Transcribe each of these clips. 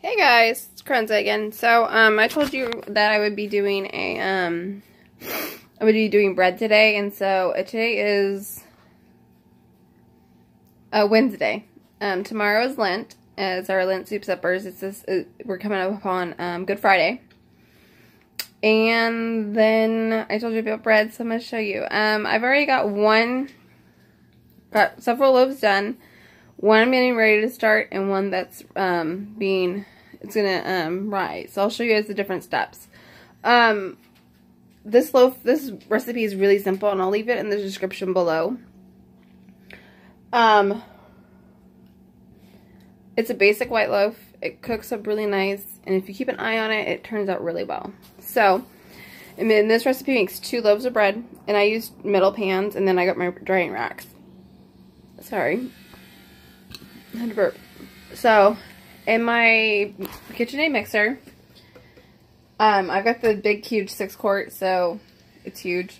Hey guys, it's Krenza again. So, I told you that I would be doing bread today, and so today is Wednesday. Tomorrow is Lent, as our Lent soup suppers. We're coming up upon Good Friday. And then I told you about bread, so I'm going to show you. I've already got several loaves done. One I'm getting ready to start, and one that's it's gonna rise. So I'll show you guys the different steps. This recipe is really simple, and I'll leave it in the description below. It's a basic white loaf. It cooks up really nice, and if you keep an eye on it, it turns out really well. So, and then this recipe makes 2 loaves of bread, and I used metal pans, and then I got my drying racks. Sorry. I had to burp. So, in my KitchenAid mixer, I've got the big, huge 6-quart, so it's huge.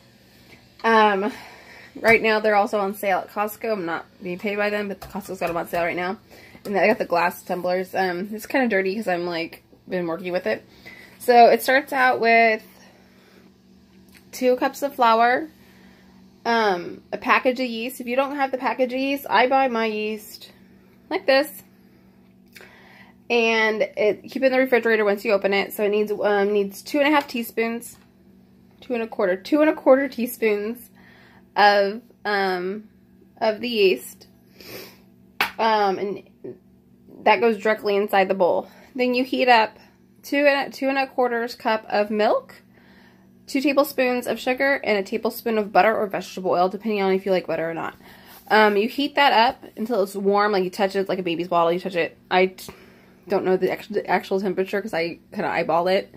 Right now, they're also on sale at Costco. I'm not being paid by them, but Costco's got them on sale right now. And then I got the glass tumblers. It's kind of dirty because I'm, been working with it. So, it starts out with 2 cups of flour, a package of yeast. If you don't have the package of yeast, I buy my yeast like this. And keep it in the refrigerator once you open it. So it needs 2.5 teaspoons, 2.25 teaspoons of the yeast. And that goes directly inside the bowl. Then you heat up 2.25 cup of milk, 2 tablespoons of sugar, and a tablespoon of butter or vegetable oil, depending on if you like butter or not. You heat that up until it's warm, like you touch it like a baby's bottle. You touch it. I don't know the actual temperature because I kind of eyeball it.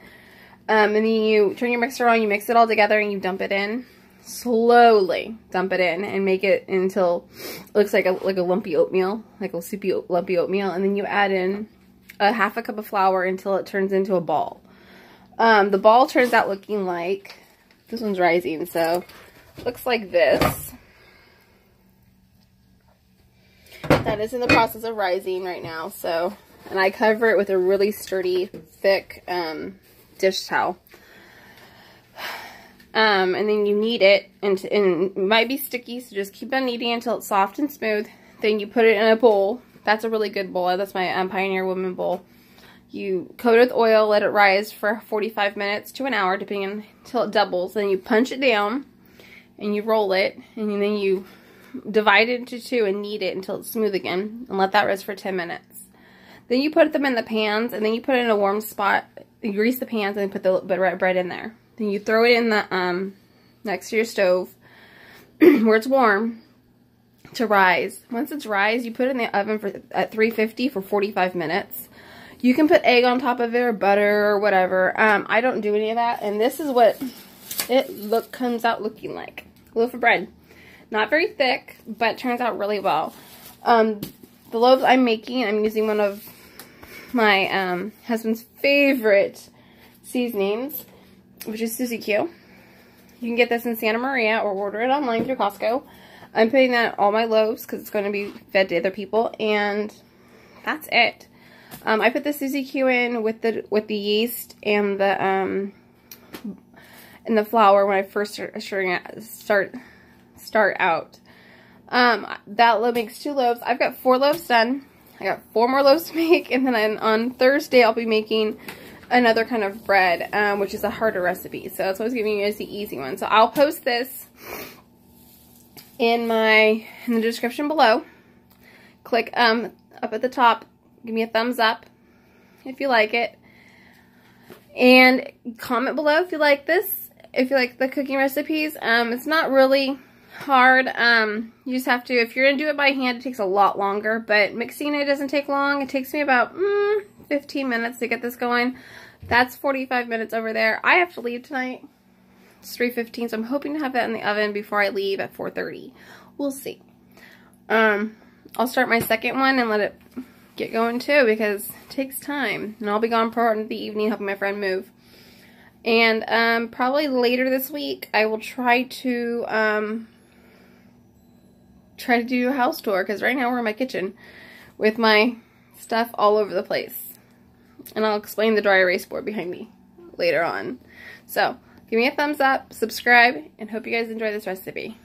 And then you turn your mixer on, you mix it all together, and you dump it in. Slowly dump it in and make it until it looks like a lumpy oatmeal, like a soupy lumpy oatmeal. And then you add in a 1/2 cup of flour until it turns into a ball. The ball turns out looking like, this one's rising, so it looks like this. That is in the process of rising right now, so, and I cover it with a really sturdy, thick dish towel. And then you knead it, and it might be sticky, so just keep on kneading until it's soft and smooth. Then you put it in a bowl. That's a really good bowl. That's my Pioneer Woman bowl. You coat it with oil, let it rise for 45 minutes to an hour, depending on until it doubles. Then you punch it down, and you roll it, and then you divide it into 2 and knead it until it's smooth again, and let that rest for 10 minutes. Then you put them in the pans, and then you put it in a warm spot. You grease the pans and put the bread in there. Then you throw it in the next to your stove where it's warm to rise. Once it's rise, you put it in the oven at 350 for 45 minutes. You can put egg on top of it or butter or whatever. I don't do any of that, and this is what it comes out looking like. A loaf of bread. Not very thick, but turns out really well. The loaves I'm making, I'm using one of my husband's favorite seasonings, which is Susie Q. You can get this in Santa Maria or order it online through Costco. I'm putting that on all my loaves because it's going to be fed to other people, and that's it. I put the Susie Q in with the yeast and the flour when I first start out. That loaf makes 2 loaves. I've got 4 loaves done. I got 4 more loaves to make, and then on Thursday I'll be making another kind of bread, which is a harder recipe. So that's why I was giving you guys the easy one. So I'll post this in the description below. Click up at the top, give me a thumbs up if you like it, and comment below if you like this, if you like the cooking recipes. It's not really hard. You just have to, if you're gonna do it by hand, it takes a lot longer, but mixing it doesn't take long. It takes me about 15 minutes to get this going. That's 45 minutes over there. I have to leave tonight. It's 3:15, so I'm hoping to have that in the oven before I leave at 4:30. We'll see. I'll start my second one and let it get going too, because it takes time, and I'll be gone part of the evening helping my friend move. And probably later this week I will try to do a house tour, because right now we're in my kitchen with my stuff all over the place. And I'll explain the dry erase board behind me later on. So, give me a thumbs up, subscribe, and hope you guys enjoy this recipe.